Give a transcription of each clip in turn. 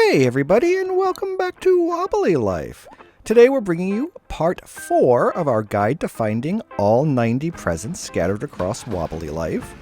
Hey everybody, and welcome back to Wobbly Life. Today we're bringing you part 4 of our guide to finding all 90 presents scattered across Wobbly Life.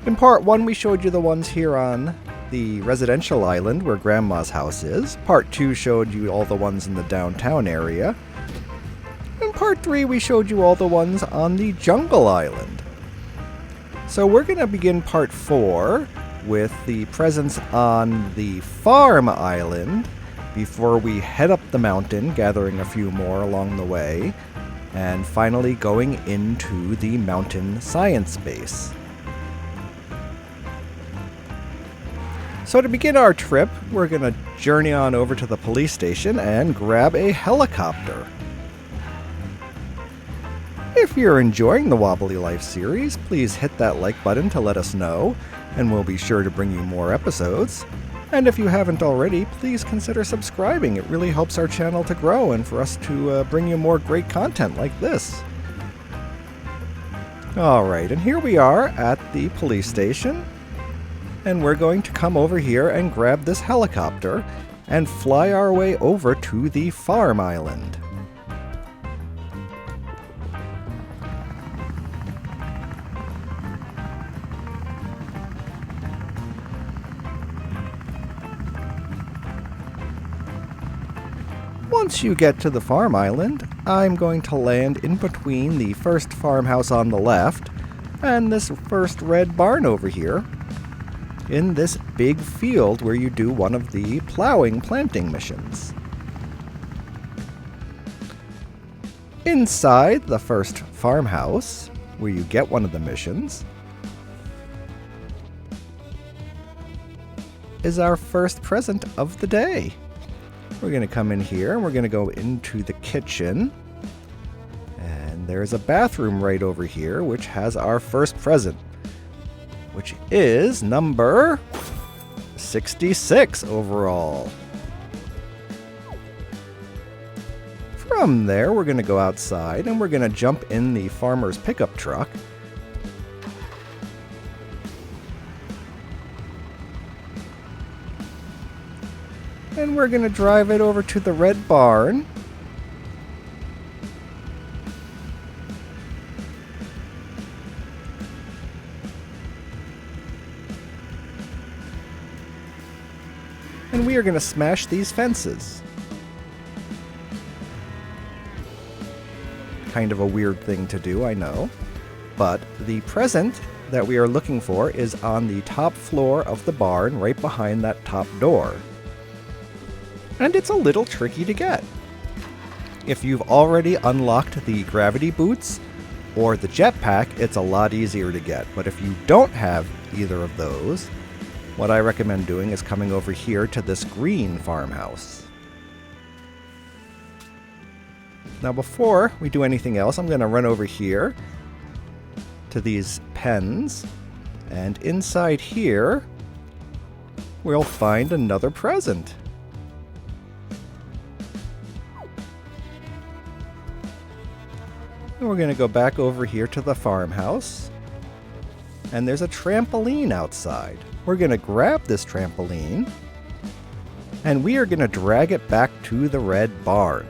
In part 1 we showed you the ones here on the residential island where Grandma's house is. Part 2 showed you all the ones in the downtown area. In part 3 we showed you all the ones on the jungle island. So we're going to begin part 4 with the presents on the farm island before we head up the mountain, gathering a few more along the way, and finally going into the mountain science base. So to begin our trip, we're going to journey on over to the police station and grab a helicopter. If you're enjoying the Wobbly Life series, please hit that like button to let us know, and we'll be sure to bring you more episodes. And if you haven't already, please consider subscribing. It really helps our channel to grow and for us to bring you more great content like this. Alright, and here we are at the police station. And we're going to come over here and grab this helicopter and fly our way over to the farm island. Once you get to the farm island, I'm going to land in between the first farmhouse on the left and this first red barn over here in this big field where you do one of the planting missions. Inside the first farmhouse, where you get one of the missions, is our first present of the day. We're going to come in here and we're going to go into the kitchen. And there's a bathroom right over here which has our first present, which is number 66 overall. From there, we're going to go outside and we're going to jump in the farmer's pickup truck. And we're going to drive it over to the red barn. And we are going to smash these fences. Kind of a weird thing to do, I know. But the present that we are looking for is on the top floor of the barn, right behind that top door. And it's a little tricky to get. If you've already unlocked the gravity boots or the jetpack, it's a lot easier to get. But if you don't have either of those, what I recommend doing is coming over here to this green farmhouse. Now before we do anything else, I'm going to run over here to these pens, and inside here we'll find another present. And we're going to go back over here to the farmhouse, and there's a trampoline outside. We're going to grab this trampoline, and we are going to drag it back to the red barn.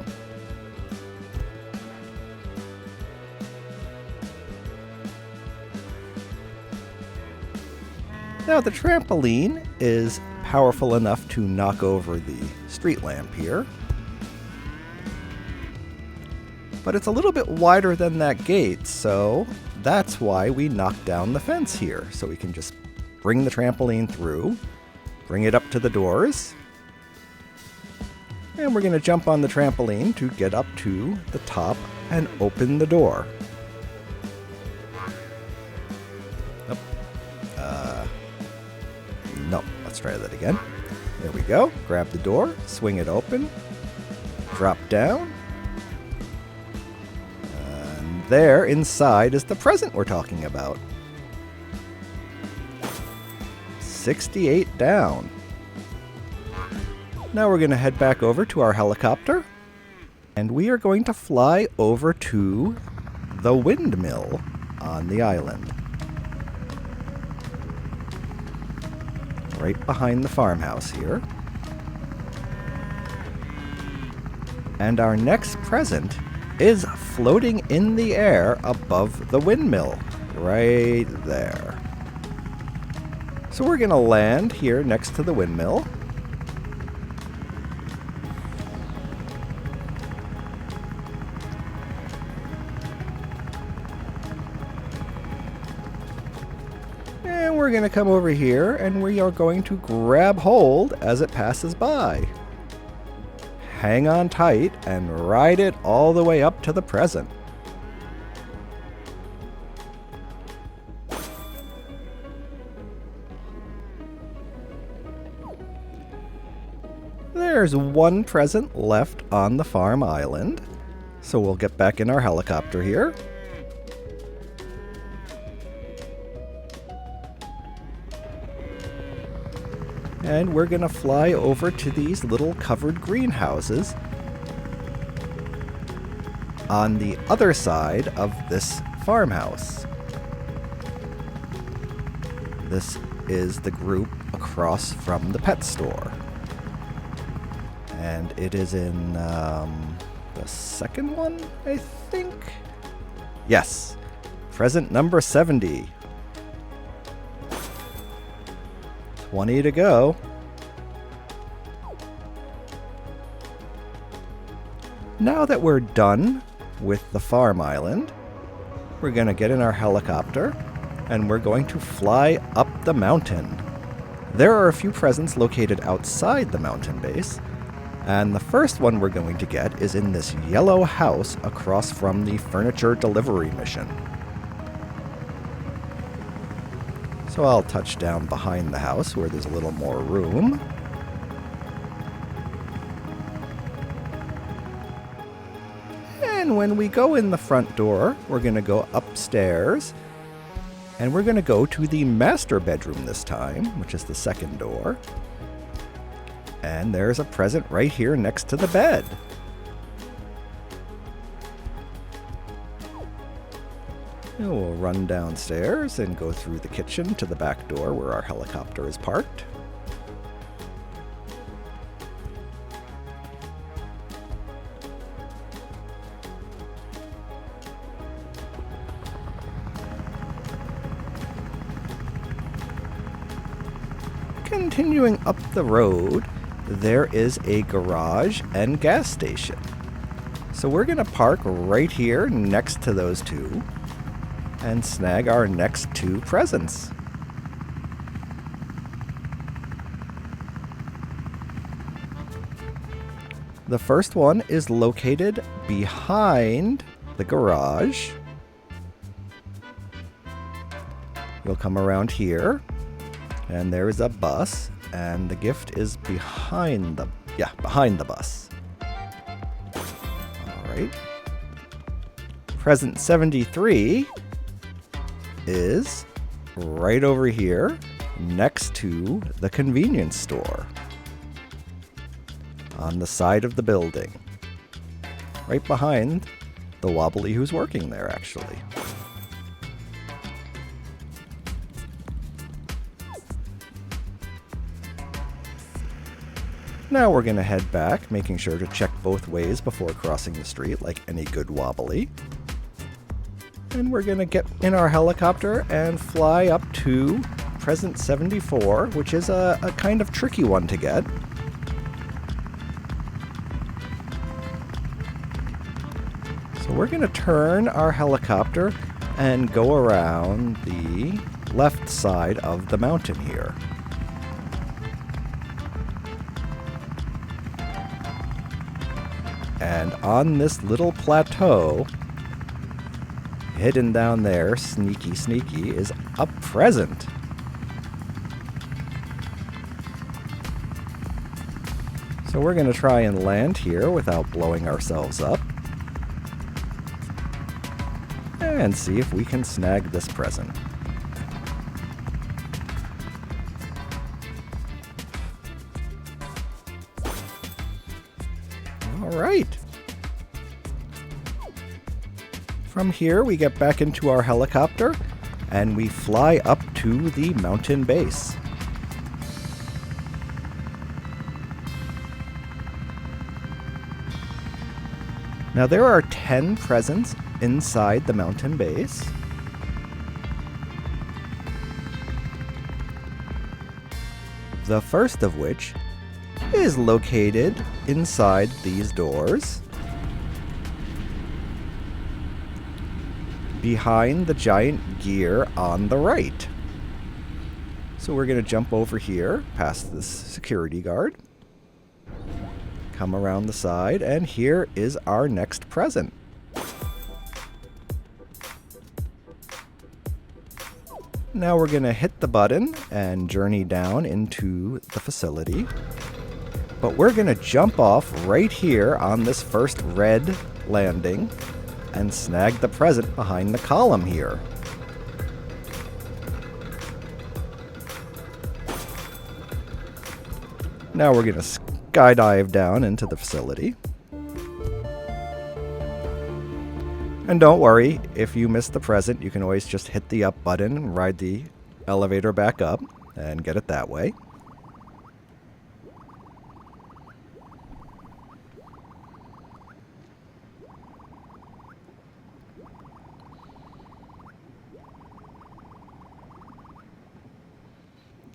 Now the trampoline is powerful enough to knock over the street lamp here, but it's a little bit wider than that gate, so that's why we knocked down the fence here. So we can just bring the trampoline through, bring it up to the doors, and we're going to jump on the trampoline to get up to the top and open the door. No, let's try that again. There we go. Grab the door, swing it open, drop down. There, inside, is the present we're talking about. 68 down. Now we're going to head back over to our helicopter, and we are going to fly over to the windmill on the island. Right behind the farmhouse here. And our next present is floating in the air above the windmill, right there. So we're going to land here next to the windmill. And we're going to come over here and we are going to grab hold as it passes by. Hang on tight and ride it all the way up to the present. There's one present left on the farm island, so we'll get back in our helicopter here. And we're going to fly over to these little covered greenhouses on the other side of this farmhouse. This is the group across from the pet store. And it is in the second one, I think? Yes. Present number 70. 20 to go. Now that we're done with the farm island, we're going to get in our helicopter and we're going to fly up the mountain. There are a few presents located outside the mountain base, and the first one we're going to get is in this yellow house across from the furniture delivery mission. So I'll touch down behind the house where there's a little more room. And when we go in the front door, we're going to go upstairs. And we're going to go to the master bedroom this time, which is the second door. And there's a present right here next to the bed. And we'll run downstairs and go through the kitchen to the back door where our helicopter is parked. Continuing up the road, there is a garage and gas station. So we're going to park right here next to those two and snag our next two presents. The first one is located behind the garage. You'll come around here, and there is a bus, and the gift is behind the bus. All right. Present 73 is right over here next to the convenience store on the side of the building, right behind the Wobbly who's working there, actually. Now we're going to head back, making sure to check both ways before crossing the street like any good Wobbly. And we're going to get in our helicopter and fly up to present 74, which is a kind of tricky one to get. So we're going to turn our helicopter and go around the left side of the mountain here. And on this little plateau, hidden down there, sneaky, is a present. So we're going to try and land here without blowing ourselves up. And see if we can snag this present. All right. From here, we get back into our helicopter and we fly up to the mountain base. Now there are 10 presents inside the mountain base. The first of which is located inside these doors, behind the giant gear on the right. So we're going to jump over here, past this security guard, come around the side, and here is our next present. Now we're going to hit the button and journey down into the facility. But we're going to jump off right here on this first red landing and snag the present behind the column here. Now we're going to skydive down into the facility. And don't worry, if you miss the present, you can always just hit the up button and ride the elevator back up and get it that way.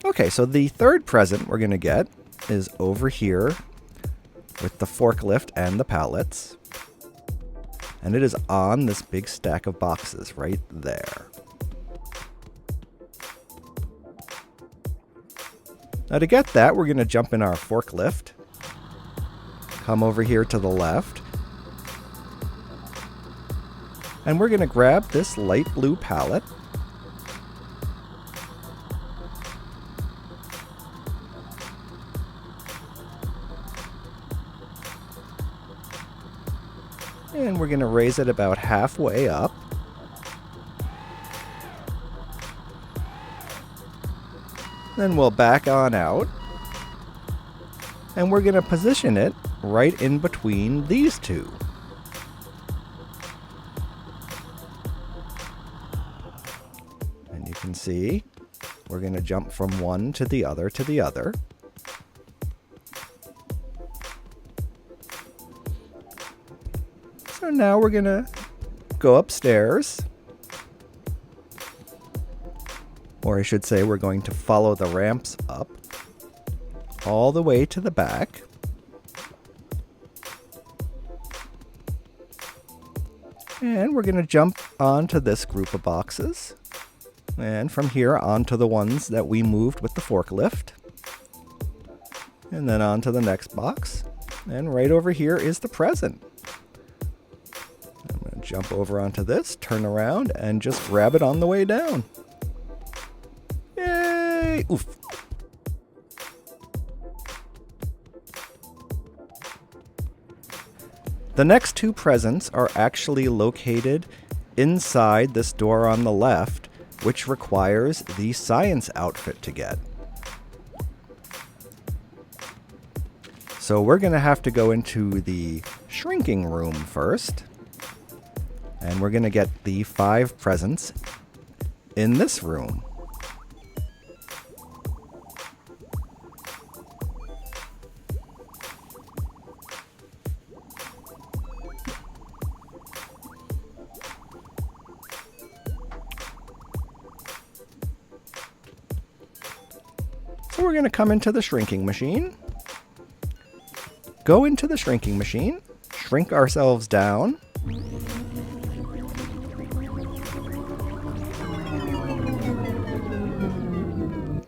Okay, so the third present we're going to get is over here with the forklift and the pallets. And it is on this big stack of boxes right there. Now to get that, we're going to jump in our forklift, come over here to the left, and we're going to grab this light blue pallet. And we're going to raise it about halfway up. Then we'll back on out. And we're going to position it right in between these two. And you can see we're going to jump from one to the other to the other. So now we're going to go upstairs. Or I should say we're going to follow the ramps up all the way to the back. And we're going to jump onto this group of boxes. And from here onto the ones that we moved with the forklift. And then onto the next box. And right over here is the present. Jump over onto this, turn around, and just grab it on the way down. Yay! Oof. The next two presents are actually located inside this door on the left, which requires the science outfit to get. So we're going to have to go into the shrinking room first. And we're going to get the 5 presents in this room. So we're going to come into the shrinking machine. Go into the shrinking machine. Shrink ourselves down.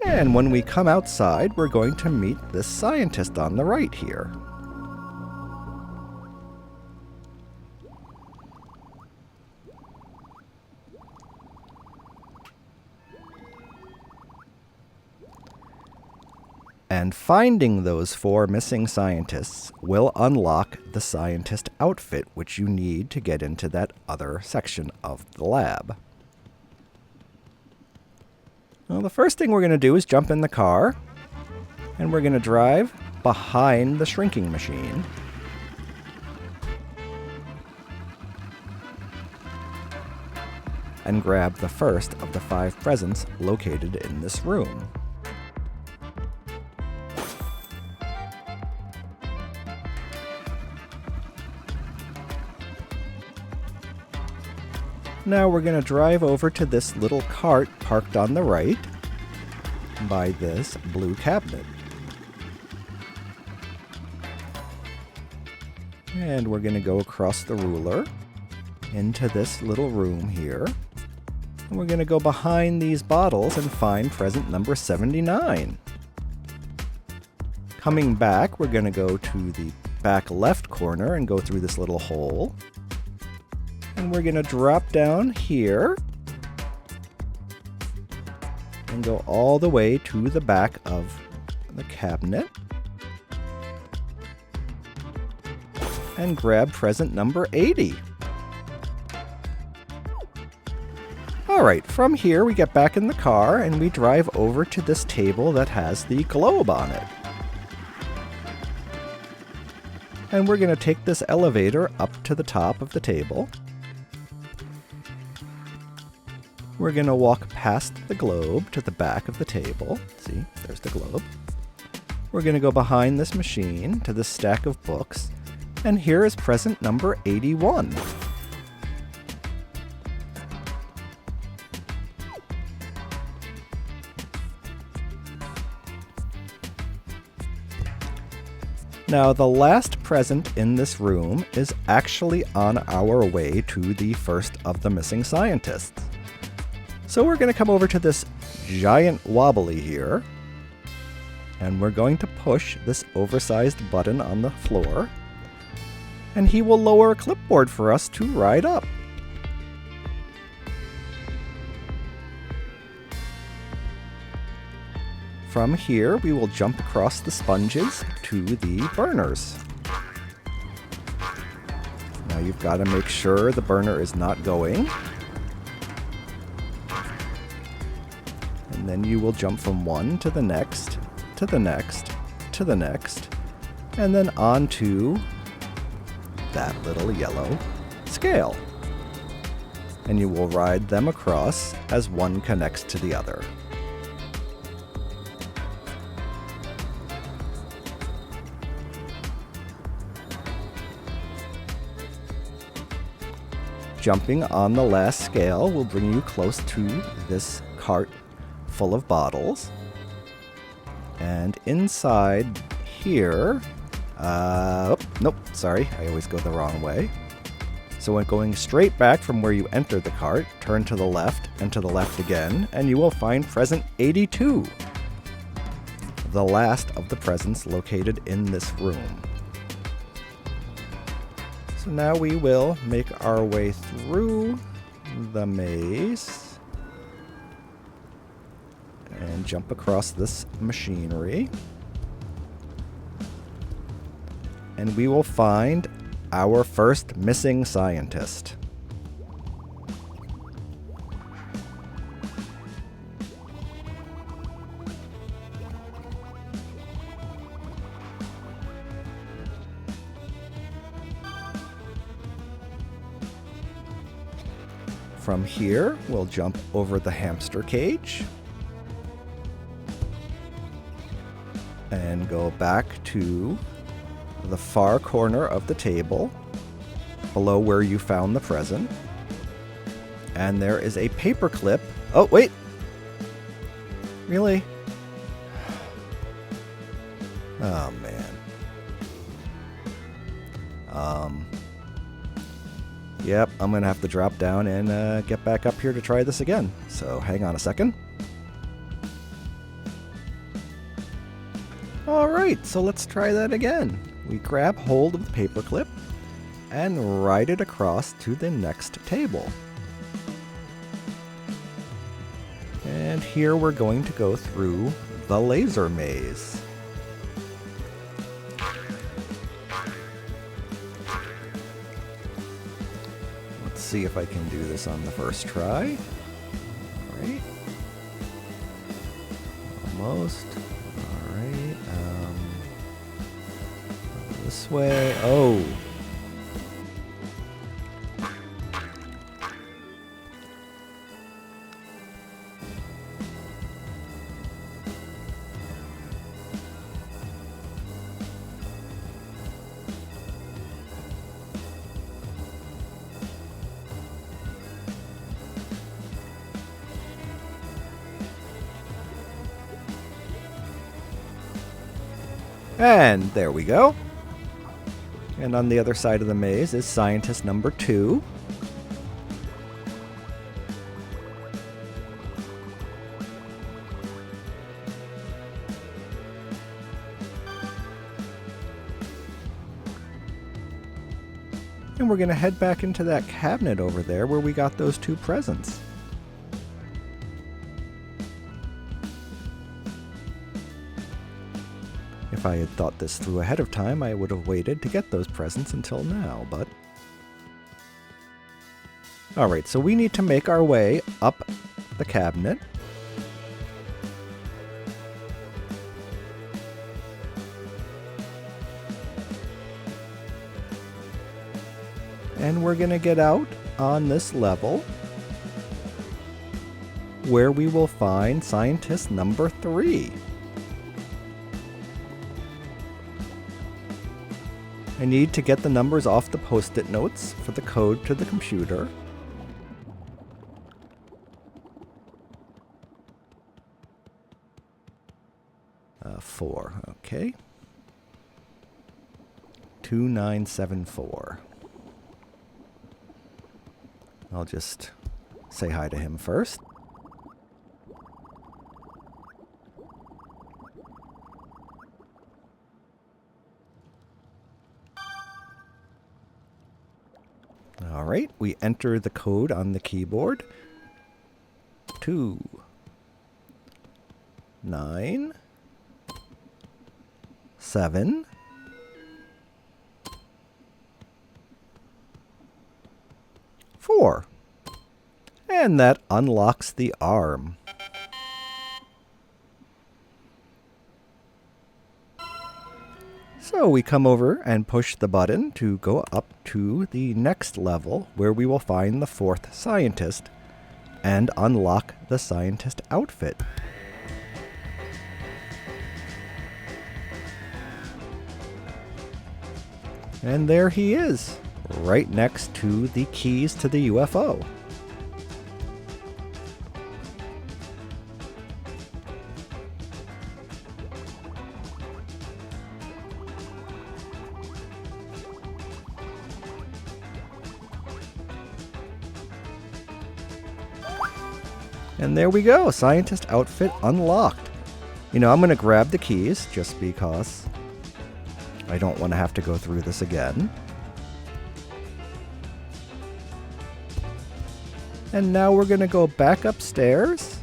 And when we come outside, we're going to meet this scientist on the right here. And finding those 4 missing scientists will unlock the scientist outfit, which you need to get into that other section of the lab. Well, the first thing we're going to do is jump in the car, and we're going to drive behind the shrinking machine. And grab the first of the 5 presents located in this room. Now we're going to drive over to this little cart parked on the right by this blue cabinet. And we're going to go across the ruler into this little room here. And we're going to go behind these bottles and find present number 79. Coming back, we're going to go to the back left corner and go through this little hole. And we're going to drop down here and go all the way to the back of the cabinet and grab present number 80. Alright, from here we get back in the car and we drive over to this table that has the globe on it. And we're going to take this elevator up to the top of the table. We're going to walk past the globe to the back of the table. See, there's the globe. We're going to go behind this machine to this stack of books. And here is present number 81. Now, the last present in this room is actually on our way to the first of the missing scientists. So we're going to come over to this giant wobbly here, and we're going to push this oversized button on the floor, and he will lower a clipboard for us to ride up. From here, we will jump across the sponges to the burners. Now you've got to make sure the burner is not going. And then you will jump from one to the next, to the next, to the next, and then onto that little yellow scale. And you will ride them across as one connects to the other. Jumping on the last scale will bring you close to this cart full of bottles. And inside here, nope, sorry, I always go the wrong way. So when going straight back from where you entered the cart, turn to the left and to the left again, and you will find present 82, the last of the presents located in this room. So now we will make our way through the maze and jump across this machinery. And we will find our first missing scientist. From here, we'll jump over the hamster cage and go back to the far corner of the table below where you found the present. And there is a paper clip. Oh, wait! Really? Oh, man. Yep, I'm going to have to drop down and get back up here to try this again. So hang on a second. Alright, so let's try that again. We grab hold of the paperclip and ride it across to the next table. And here we're going to go through the laser maze. Let's see if I can do this on the first try. Alright. Almost. Alright. This way. Oh. And there we go. And on the other side of the maze is scientist number 2. And we're going to head back into that cabinet over there where we got those 2 presents. If I had thought this through ahead of time, I would have waited to get those presents until now, but... Alright, so we need to make our way up the cabinet. And we're going to get out on this level where we will find scientist number 3. I need to get the numbers off the post-it notes for the code to the computer. Four, okay. 2974. I'll just say hi to him first. Alright, we enter the code on the keyboard. 2, 9, 7, 4. And that unlocks the arm. So we come over and push the button to go up to the next level where we will find the 4th scientist and unlock the scientist outfit. And there he is, right next to the keys to the UFO. And there we go, scientist outfit unlocked. You know, I'm going to grab the keys just because I don't want to have to go through this again. And now we're going to go back upstairs.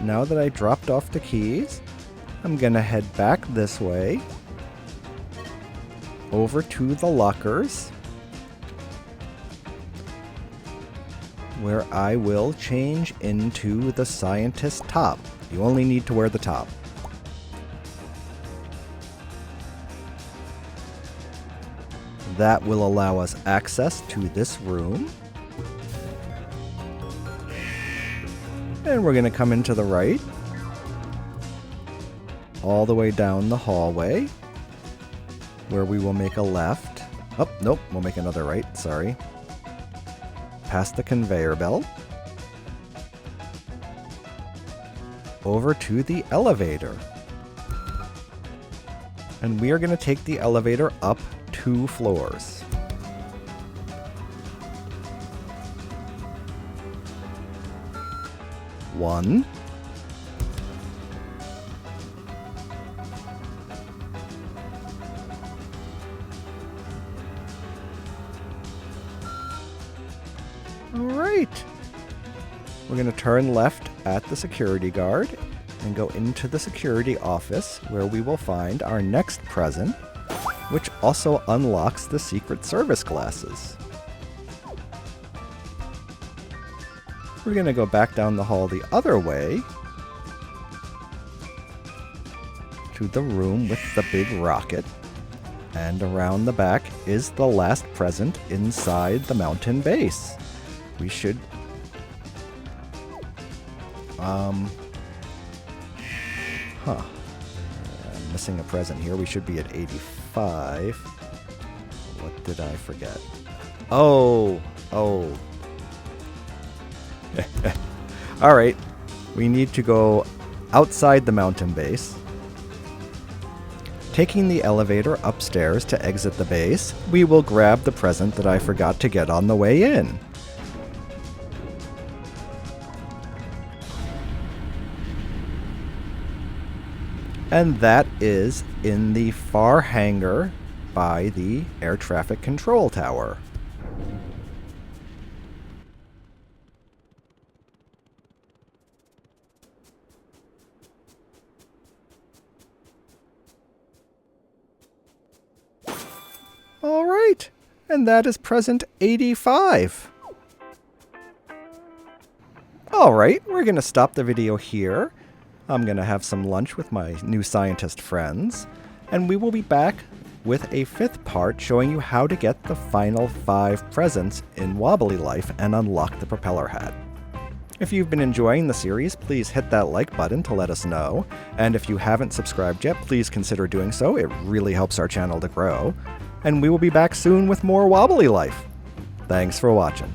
Now that I dropped off the keys, I'm going to head back this way over to the lockers, where I will change into the scientist top. You only need to wear the top. That will allow us access to this room. And we're going to come into the right, all the way down the hallway, where we will make a left. Oh, nope, we'll make another right, sorry. Past the conveyor belt, over to the elevator. And we are going to take the elevator up 2 floors. One. Alright. We're going to turn left at the security guard and go into the security office where we will find our next present, which also unlocks the Secret Service glasses. We're going to go back down the hall the other way to the room with the big rocket. And around the back is the last present inside the mountain base. We should... I'm missing a present here. We should be at 85. What did I forget? Oh. Alright. we need to go outside the mountain base, taking the elevator upstairs to exit the base. We will grab the present that I forgot to get on the way in. And that is in the far hangar by the air traffic control tower. All right, and that is present 85. All right, we're going to stop the video here. I'm going to have some lunch with my new scientist friends, and we will be back with a 5th part showing you how to get the final 5 presents in Wobbly Life and unlock the propeller hat. If you've been enjoying the series, please hit that like button to let us know, and if you haven't subscribed yet, please consider doing so. It really helps our channel to grow, and we will be back soon with more Wobbly Life. Thanks for watching.